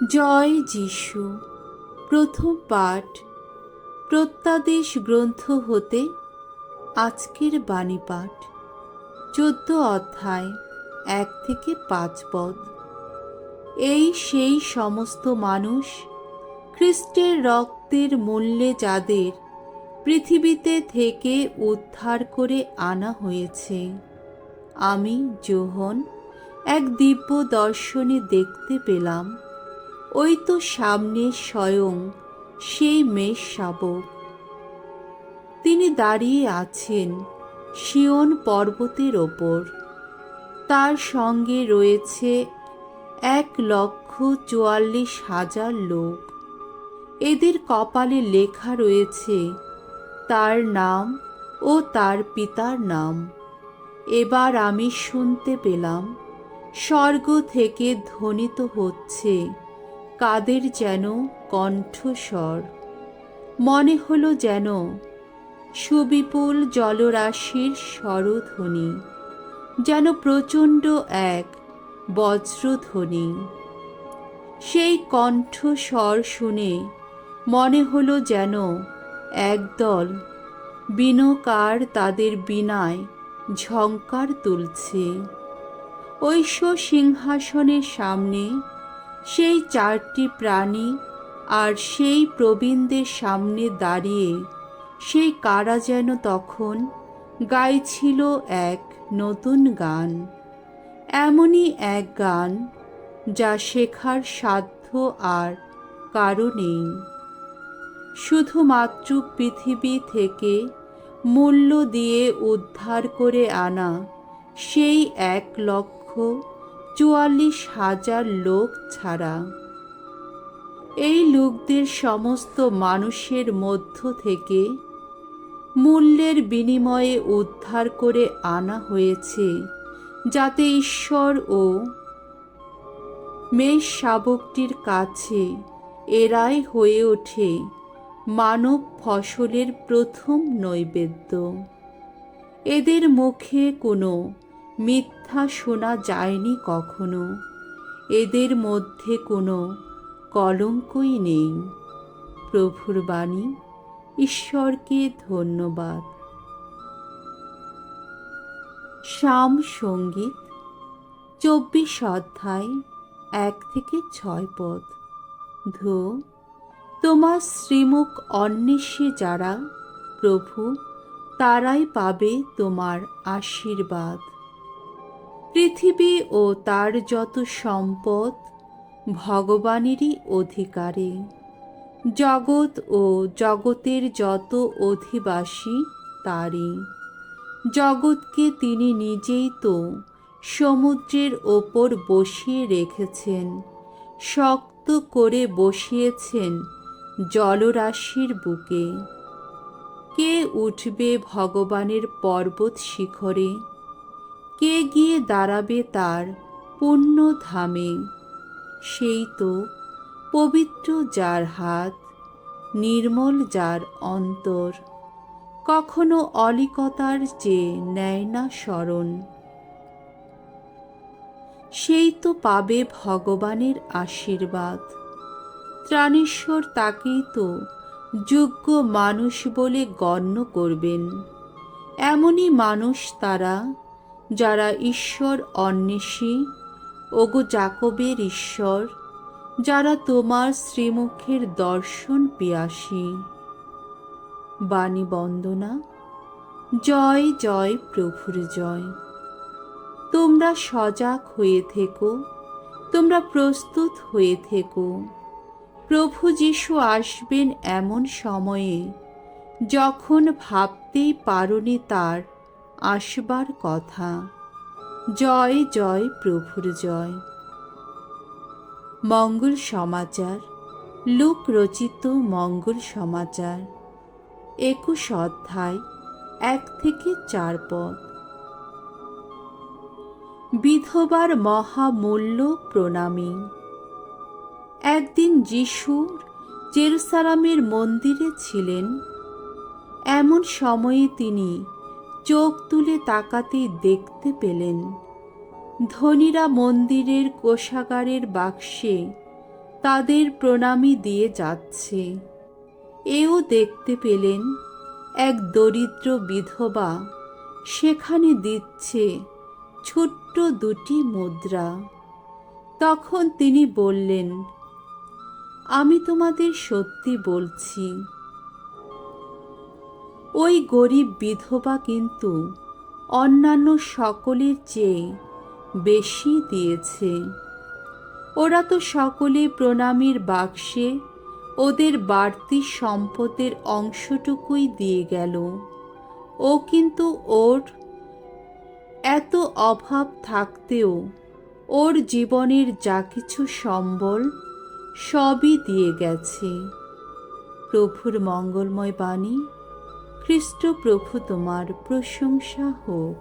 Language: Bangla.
জয় যিশু। প্রথম পাঠ প্রত্যাদেশ গ্রন্থ হতে আজকের বাণী পাঠ 14 অধ্যায় 1 থেকে 5 পদ। এই সেই সমস্ত মানুষ খ্রিস্টের রক্তের মূল্যে যাদের পৃথিবীতে থেকে উদ্ধার করে আনা হয়েছে। আমি যোহন এক দিব্য দর্শনে দেখতে পেলাম, ওই তো সামনে স্বয়ং সেই মেষ শাবক। তিনি দাঁড়িয়ে আছেন সিয়ন পর্বতের ওপর। তার সঙ্গে রয়েছে 1,44,000 লোক। এদের কপালে লেখা রয়েছে তার নাম ও তার পিতার নাম। এবার আমি শুনতে পেলাম, স্বর্গ থেকে ধ্বনিত হচ্ছে কাদের যেন কণ্ঠস্বর। মনে হলো যেন সুবিপুল জলরাশির স্বরধ্বনি, যেন প্রচণ্ড এক বজ্রধ্বনি। সেই কণ্ঠস্বর শুনে মনে হলো যেন একদল বীণাকার তাদের বীণায় ঝঙ্কার তুলছে। ঐশ্ব সিংহাসনের সামনে সেই 4টি প্রাণী আর সেই প্রবীণদের সামনে দাঁড়িয়ে সেই কারা যেন তখন গাইছিল এক নতুন গান। এমনই এক গান যা শেখার সাধ্য আর কারো নেই। শুধুমাত্র পৃথিবী থেকে মূল্য দিয়ে উদ্ধার করে আনা সেই 1,44,000 লোক ছাড়া। এই লোকদের সমস্ত মানুষের মধ্য থেকে মূল্যের বিনিময়ে উদ্ধার করে আনা হয়েছে, যাতে ঈশ্বর ও মেষ শাবকটির কাছে এরাই হয়ে ওঠে মানব ফসলের প্রথম নৈবেদ্য। এদের মুখে কোনো মিথ্যা শোনা যায়নি কখনো। এদের মধ্যে কোনো কলঙ্কই নেই। প্রভুর বাণী। ঈশ্বরকে ধন্যবাদ। সাম সঙ্গীত 24 অধ্যায় 1 থেকে 6 পদ। ধো তোমার শ্রীমুখ অন্বেষে যারা, প্রভু, তারাই পাবে তোমার আশীর্বাদ। পৃথিবী ও তার যত সম্পদ ভগবানেরই অধিকারে। জগৎ ও জগতের যত অধিবাসী তারই। জগৎকে তিনি নিজেই তো সমুদ্রের ওপর বসিয়ে রেখেছেন, শক্ত করে বসিয়েছেন জলরাশির বুকে। কে উঠবে ভগবানের পর্বত শিখরে? কে গিয়ে দাঁড়াবে তার পুণ্য ধামে? সেই তো পবিত্র যার হাত, নির্মল যার অন্তর, কখনো অলিকতার যে নেয় না শরণ। সেই তো পাবে ভগবানের আশীর্বাদ। ত্রাণেশ্বর তাকেই তো যোগ্য মানুষ বলে গণ্য করবেন। এমনই মানুষ তারা, যারা ঈশ্বর অন্বেষী, ওগো যাকবের ঈশ্বর, যারা তোমার শ্রীমুখের দর্শন পিয়াসী। বাণী বন্দনা। জয় জয় প্রভুর জয়। তোমরা সজাগ হয়ে থেকো, তোমরা প্রস্তুত হয়ে থেকো। প্রভু যীশু আসবেন এমন সময়ে যখন ভাবতেই পারোনি তার আসবার কথা। জয় জয় প্রভুর জয়। মঙ্গল সমাচার। লূক রচিত মঙ্গল সমাচার 21 অধ্যায় 1 থেকে 4 পদ। বিধবার মহামূল্য প্রণামী। একদিন যিশু জেরুসালেমের মন্দিরে ছিলেন। এমন সময়ে তিনি চোখ তুলে তাকাতেই দেখতে পেলেন ধনীরা মন্দিরের কোষাগারের বাক্সে তাদের প্রণামী দিয়ে যাচ্ছে। এও দেখতে পেলেন এক দরিদ্র বিধবা সেখানে দিচ্ছে ছোট্ট দুটি মুদ্রা। তখন তিনি বললেন, আমি তোমাদের সত্যি বলছি, ওই গরিব বিধবা কিন্তু অন্যান্য সকলের চেয়ে বেশি দিয়েছে। ওরা তো সকলে প্রণামীর বাক্সে ওদের বাড়তি সম্পদের অংশটুকুই দিয়ে গেল। ও কিন্তু ওর এত অভাব থাকতেও ওর জীবনের যা কিছু সম্বল সবই দিয়ে গেছে। প্রভুর মঙ্গলময় বাণী। খ্রিস্ট প্রভু তোমার প্রশংসা হোক।